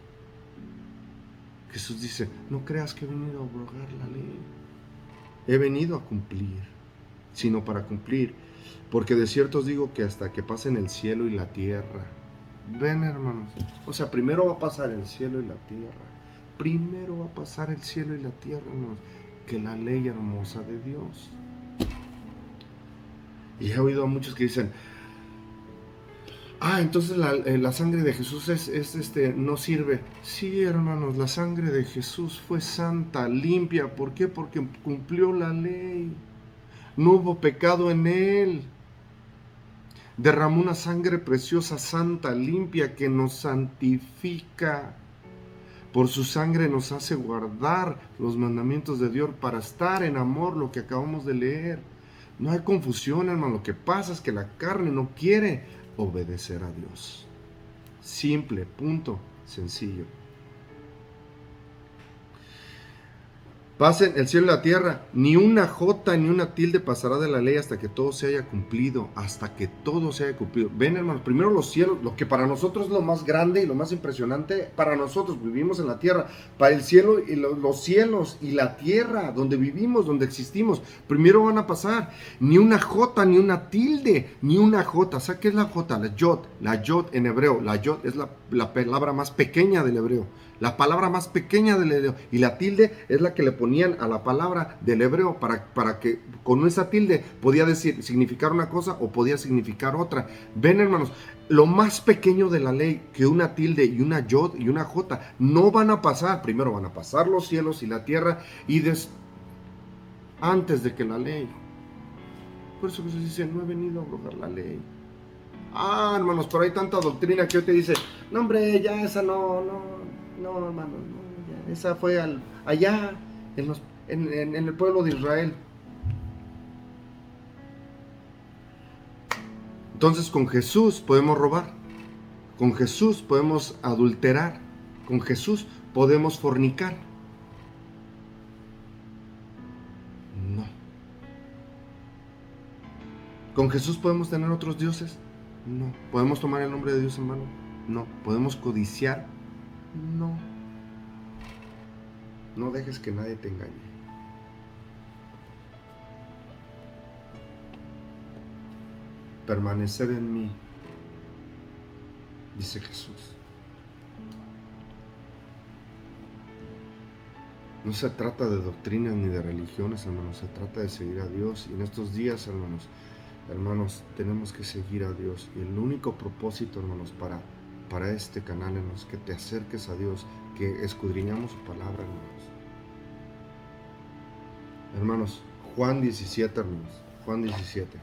Jesús dice, no creas que he venido a abrogar la ley. He venido a cumplir, sino para cumplir. Porque de cierto os digo que hasta que pasen el cielo y la tierra. Ven, hermanos. O sea, primero va a pasar el cielo y la tierra. Primero va a pasar el cielo y la tierra, hermanos, que la ley hermosa de Dios. Y he oído a muchos que dicen, entonces la sangre de Jesús no sirve. Sí, hermanos, la sangre de Jesús fue santa, limpia. ¿Por qué? Porque cumplió la ley. No hubo pecado en Él. Derramó una sangre preciosa, santa, limpia, que nos santifica. Por su sangre nos hace guardar los mandamientos de Dios para estar en amor, lo que acabamos de leer. No hay confusión, hermano. Lo que pasa es que la carne no quiere obedecer a Dios. Simple, punto, sencillo. Pasen el cielo y la tierra, ni una jota ni una tilde pasará de la ley hasta que todo se haya cumplido, hasta que todo se haya cumplido. Ven, hermanos, primero los cielos, lo que para nosotros es lo más grande y lo más impresionante, para nosotros vivimos en la tierra, para el cielo y los cielos y la tierra, donde vivimos, donde existimos, primero van a pasar, ni una jota ni una tilde, ni una jota. ¿Sabes qué es la jota? La yod en hebreo, la yod es la palabra más pequeña del hebreo. La palabra más pequeña del hebreo. Y la tilde es la que le ponían a la palabra del hebreo para que con esa tilde podía significar una cosa o podía significar otra. Ven, hermanos, lo más pequeño de la ley, que una tilde y una yod y una jota no van a pasar. Primero van a pasar los cielos y la tierra antes de que la ley. Por eso Jesús dice, no he venido a abrogar la ley. Hermanos, pero hay tanta doctrina que hoy te dice, no, hombre, ya esa no, hermano, no, ya, esa fue allá en el pueblo de Israel. Entonces con Jesús podemos robar, con Jesús podemos adulterar, con Jesús podemos fornicar. No. ¿Con Jesús podemos tener otros dioses? No. ¿Podemos tomar el nombre de Dios en vano? No. ¿Podemos codiciar? No. No dejes que nadie te engañe. Permanecer en mí, dice Jesús. No se trata de doctrinas ni de religiones, hermanos. Se trata de seguir a Dios. Y en estos días, hermanos, tenemos que seguir a Dios. Y el único propósito, hermanos, para este canal, hermanos, que te acerques a Dios, que escudriñamos su palabra, hermanos. Juan 17, hermanos. Juan 17.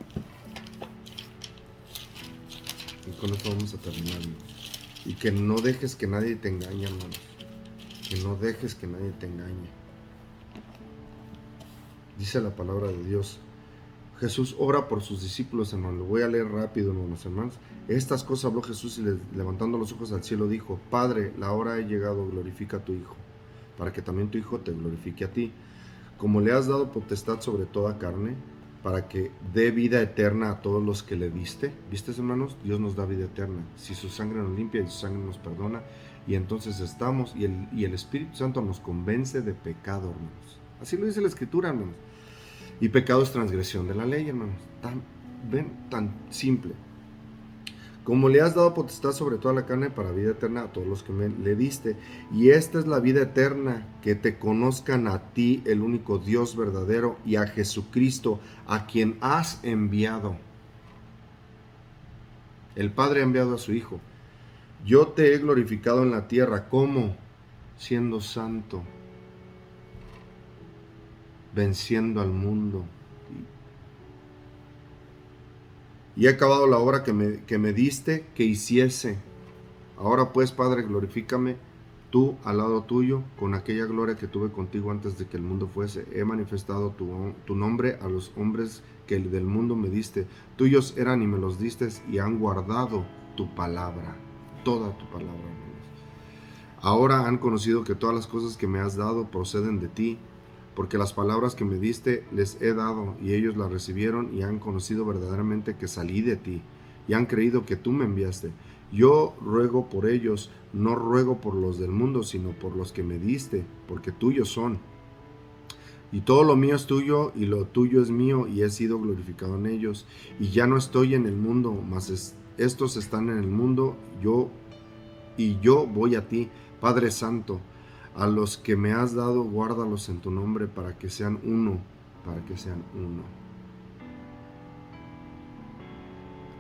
Y con esto vamos a terminar, hermanos. Y que no dejes que nadie te engañe, hermanos. Que no dejes que nadie te engañe. Dice la palabra de Dios. Jesús ora por sus discípulos, hermanos. Lo voy a leer rápido, hermanos. Estas cosas habló Jesús y levantando los ojos al cielo dijo, Padre, la hora ha llegado, glorifica a tu Hijo, para que también tu Hijo te glorifique a ti. Como le has dado potestad sobre toda carne, para que dé vida eterna a todos los que le diste. ¿Viste, hermanos? Dios nos da vida eterna. Si su sangre nos limpia y su sangre nos perdona, y entonces estamos, y el Espíritu Santo nos convence de pecado, hermanos. Así lo dice la Escritura, hermanos. Y pecado es transgresión de la ley, hermanos. Tan simple. Como le has dado potestad sobre toda la carne para vida eterna a todos los que le diste. Y esta es la vida eterna, que te conozcan a ti, el único Dios verdadero, y a Jesucristo, a quien has enviado. El Padre ha enviado a su Hijo. Yo te he glorificado en la tierra. ¿Cómo? Siendo santo, venciendo al mundo. Y he acabado la obra que me diste que hiciese. Ahora pues, Padre, glorifícame tú al lado tuyo, con aquella gloria que tuve contigo antes de que el mundo fuese. He manifestado tu nombre a los hombres que del mundo me diste. Tuyos eran y me los diste y han guardado tu palabra, toda tu palabra, hermanos. Ahora han conocido que todas las cosas que me has dado proceden de ti, porque las palabras que me diste les he dado, y ellos las recibieron y han conocido verdaderamente que salí de ti, y han creído que tú me enviaste. Yo ruego por ellos, no ruego por los del mundo, sino por los que me diste, porque tuyos son. Y todo lo mío es tuyo, y lo tuyo es mío, y he sido glorificado en ellos. Y ya no estoy en el mundo, mas estos están en el mundo, yo voy a ti, Padre Santo. A los que me has dado, guárdalos en tu nombre, para que sean uno, para que sean uno.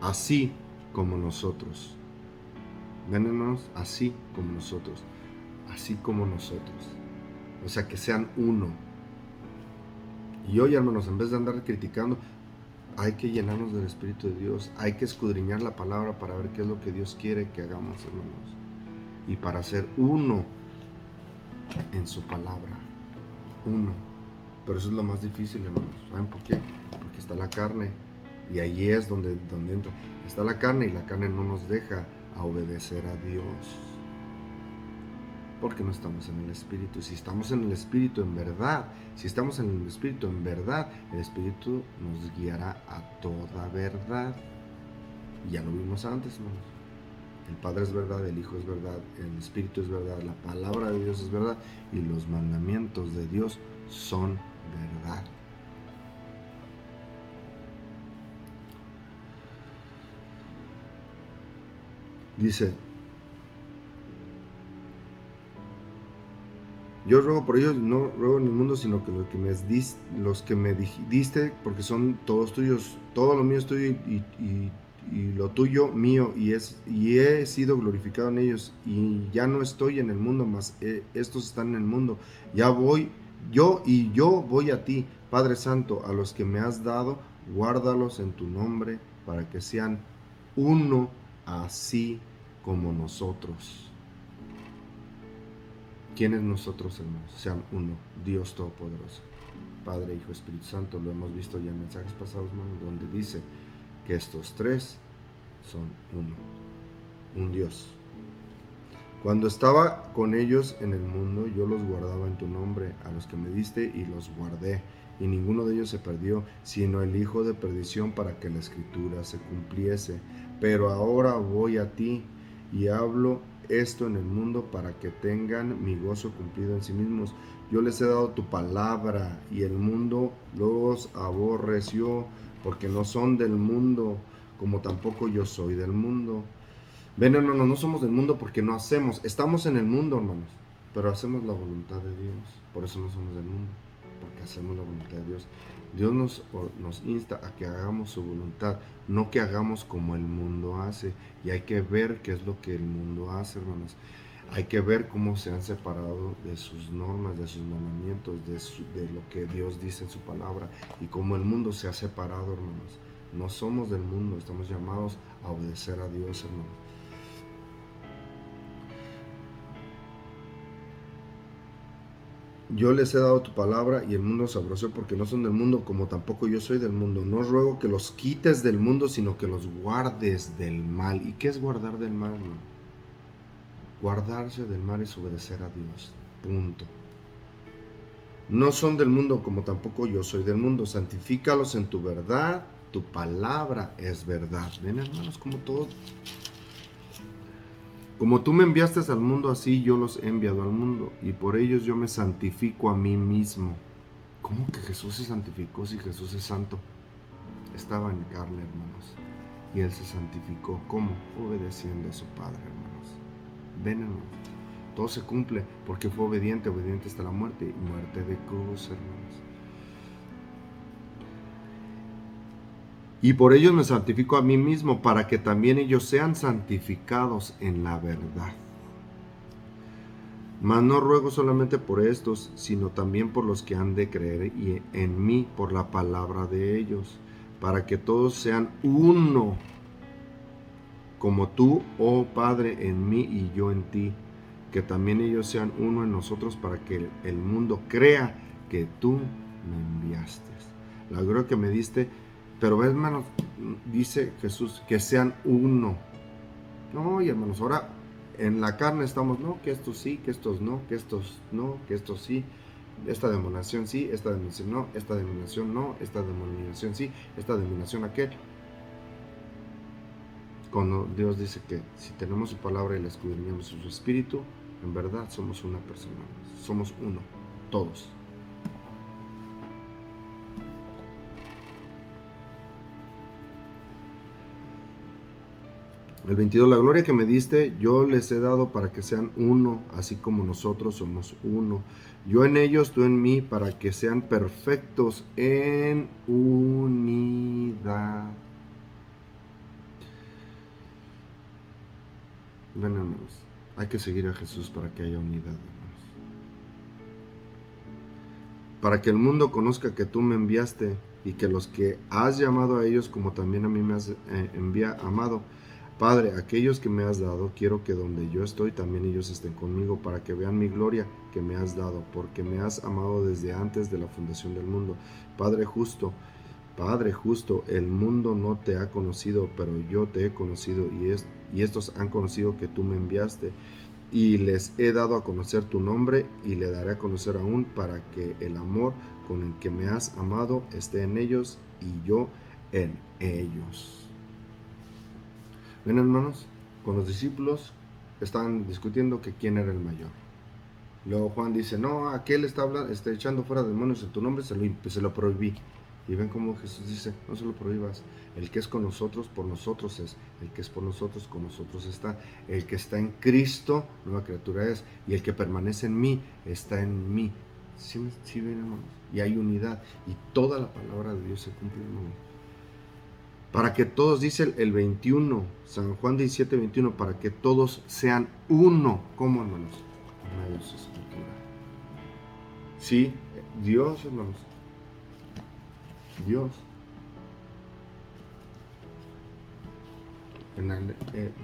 Así como nosotros. Vénenos así como nosotros. Así como nosotros. O sea, que sean uno. Y hoy, hermanos, en vez de andar criticando, hay que llenarnos del Espíritu de Dios. Hay que escudriñar la palabra para ver qué es lo que Dios quiere que hagamos, hermanos. Y para ser uno en su palabra. Uno. Pero eso es lo más difícil, hermanos. ¿Saben por qué? Porque está la carne. Y ahí es donde entra. Está la carne, y la carne no nos deja a obedecer a Dios. Porque no estamos en el Espíritu. Si estamos en el Espíritu en verdad, el Espíritu nos guiará a toda verdad. Y ya lo vimos antes, hermanos. El Padre es verdad, el Hijo es verdad, el Espíritu es verdad, la palabra de Dios es verdad, y los mandamientos de Dios son verdad. Dice: yo ruego por ellos, no ruego en el mundo, sino que los que me diste, porque son todos tuyos. Todo lo mío es tuyo, y lo tuyo mío, y he sido glorificado en ellos. Y ya no estoy en el mundo, mas estos están en el mundo. Yo voy a ti, Padre Santo. A los que me has dado, guárdalos en tu nombre, para que sean uno, así como nosotros. ¿Quiénes nosotros, hermanos? Sean uno, Dios Todopoderoso, Padre, Hijo, Espíritu Santo. Lo hemos visto ya en mensajes pasados, hermanos, donde dice que estos tres son uno, un Dios. Cuando estaba con ellos en el mundo, yo los guardaba en tu nombre, a los que me diste, y los guardé, y ninguno de ellos se perdió, sino el hijo de perdición, para que la escritura se cumpliese. Pero ahora voy a ti, y hablo esto en el mundo, para que tengan mi gozo cumplido en sí mismos. Yo les he dado tu palabra, y el mundo los aborreció, porque no son del mundo, como tampoco yo soy del mundo. Ven, hermanos, no somos del mundo porque no hacemos. Estamos en el mundo, hermanos, pero hacemos la voluntad de Dios. Por eso no somos del mundo, porque hacemos la voluntad de Dios. Dios nos insta a que hagamos su voluntad, no que hagamos como el mundo hace. Y hay que ver qué es lo que el mundo hace, hermanos. Hay que ver cómo se han separado de sus normas, de sus mandamientos, de lo que Dios dice en su palabra, y cómo el mundo se ha separado, hermanos. No somos del mundo, estamos llamados a obedecer a Dios, hermanos. Yo les he dado tu palabra, y el mundo se aborreció, porque no son del mundo, como tampoco yo soy del mundo. No ruego que los quites del mundo, sino que los guardes del mal. ¿Y qué es guardar del mal, hermano? Guardarse del mal es obedecer a Dios. Punto. No son del mundo, como tampoco yo soy del mundo. Santifícalos en tu verdad. Tu palabra es verdad. Ven, hermanos, como tú me enviaste al mundo, así yo los he enviado al mundo, y por ellos yo me santifico a mí mismo. ¿Cómo que Jesús se santificó si Jesús es santo? Estaba en carne, hermanos, y Él se santificó. ¿Cómo? Obedeciendo a su Padre, hermanos. Ven, hermanos, todo se cumple porque fue obediente hasta la muerte, y muerte de cruz, hermanos. Y por ellos me santifico a mí mismo, para que también ellos sean santificados en la verdad. Mas no ruego solamente por estos, sino también por los que han de creer en mí por la palabra de ellos, para que todos sean uno, como tú, oh Padre, en mí y yo en ti, que también ellos sean uno en nosotros para que el mundo crea que tú me enviaste. La gloria que me diste, pero ves, hermanos, dice Jesús, que sean uno. No, y hermanos, ahora en la carne estamos, no, que estos sí, que estos no, que estos no, que estos sí, esta denominación sí, esta denominación no, esta denominación no, esta denominación sí, esta denominación aquel. Cuando Dios dice que si tenemos su palabra y la escudriñamos en su espíritu, en verdad somos una persona, somos uno, todos. El 22, la gloria que me diste, yo les he dado para que sean uno, así como nosotros somos uno. Yo en ellos, tú en mí, para que sean perfectos en unidad. Ven, hermanos, hay que seguir a Jesús para que haya unidad, hermanos. Para que el mundo conozca que tú me enviaste y que los que has llamado a ellos, como también a mí me has amado. Padre, aquellos que me has dado, quiero que donde yo estoy también ellos estén conmigo, para que vean mi gloria que me has dado, porque me has amado desde antes de la fundación del mundo. Padre justo, el mundo no te ha conocido, pero yo te he conocido, y estos han conocido que tú me enviaste, y les he dado a conocer tu nombre, y le daré a conocer aún, para que el amor con el que me has amado esté en ellos, y yo en ellos. Ven, hermanos, con los discípulos estaban discutiendo que quién era el mayor. Luego Juan dice, no, aquel está echando fuera demonios en tu nombre, se lo prohibí. Y ven cómo Jesús dice, no se lo prohíbas. El que es con nosotros, por nosotros es. El que es por nosotros, con nosotros está. El que está en Cristo, nueva criatura es. Y el que permanece en mí, está en mí. ¿Sí ven, hermanos? Y hay unidad. Y toda la palabra de Dios se cumple, hermanos. Para que todos, dice el 21, San Juan 17, 21, para que todos sean uno. ¿Cómo, hermanos? Una de su escritura. Sí, Dios, hermanos. Dios.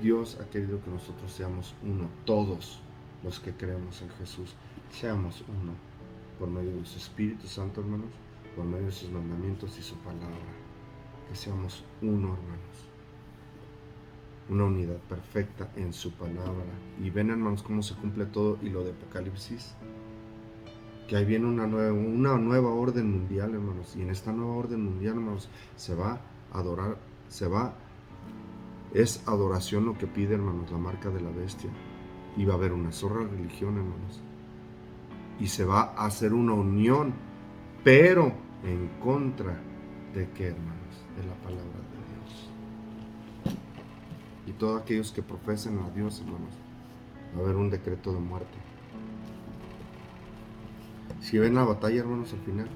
Dios ha querido que nosotros seamos uno. Todos los que creemos en Jesús, seamos uno. Por medio de su Espíritu Santo, hermanos. Por medio de sus mandamientos y su palabra. Que seamos uno, hermanos. Una unidad perfecta en su palabra. Y ven, hermanos, cómo se cumple todo y lo de Apocalipsis. Que ahí viene una nueva orden mundial, hermanos. Y en esta nueva orden mundial, hermanos, se va a adorar, es adoración lo que pide, hermanos, la marca de la bestia. Y va a haber una sola religión, hermanos. Y se va a hacer una unión, pero en contra de qué, hermanos, de la palabra de Dios. Y todos aquellos que profesen a Dios, hermanos, va a haber un decreto de muerte. Si ven la batalla, hermanos, al final,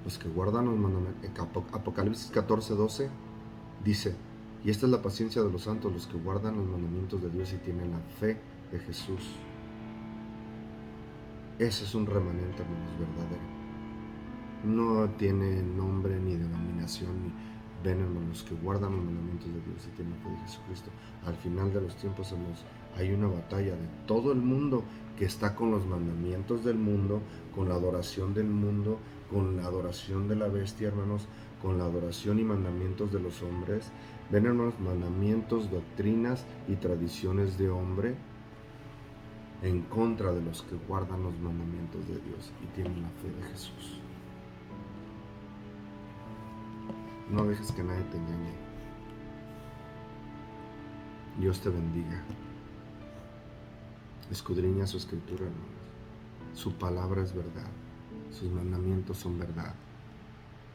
los que guardan los mandamientos, Apocalipsis 14, 12, dice, y esta es la paciencia de los santos, los que guardan los mandamientos de Dios y tienen la fe de Jesús. Ese es un remanente, hermanos, verdadero. No tiene nombre ni denominación, ni ven, hermanos, que guardan los mandamientos de Dios y tienen la fe de Jesucristo. Al final de los tiempos, hermanos, hay una batalla de todo el mundo que está con los mandamientos del mundo, con la adoración del mundo, con la adoración de la bestia, hermanos, con la adoración y mandamientos de los hombres. Ven, hermanos, mandamientos, doctrinas y tradiciones de hombre en contra de los que guardan los mandamientos de Dios y tienen la fe de Jesús. No dejes que nadie te engañe. Dios te bendiga. Escudriña su escritura, hermanos. Su palabra es verdad. Sus mandamientos son verdad.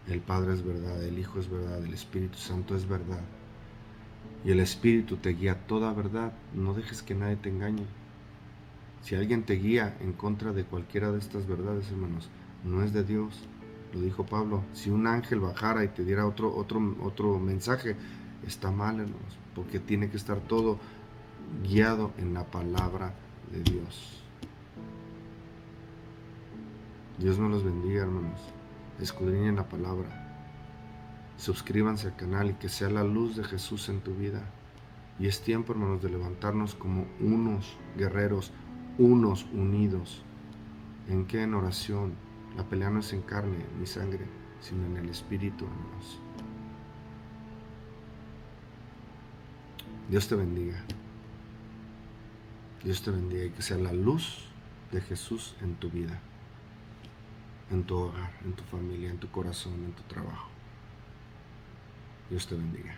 El Padre es verdad, el Hijo es verdad, el Espíritu Santo es verdad. Y el Espíritu te guía a toda verdad. No dejes que nadie te engañe. Si alguien te guía en contra de cualquiera de estas verdades, hermanos, no es de Dios. Lo dijo Pablo, si un ángel bajara y te diera otro mensaje, está mal, hermanos, porque tiene que estar todo guiado en la palabra de Dios. Dios nos los bendiga, hermanos. Escudriñen la palabra. Suscríbanse al canal y que sea la luz de Jesús en tu vida. Y es tiempo, hermanos, de levantarnos como unos guerreros, unos, unidos. ¿En qué? En oración. La pelea no es en carne ni sangre, sino en el Espíritu, hermanos. Dios te bendiga. Dios te bendiga y que sea la luz de Jesús en tu vida, en tu hogar, en tu familia, en tu corazón, en tu trabajo. Dios te bendiga.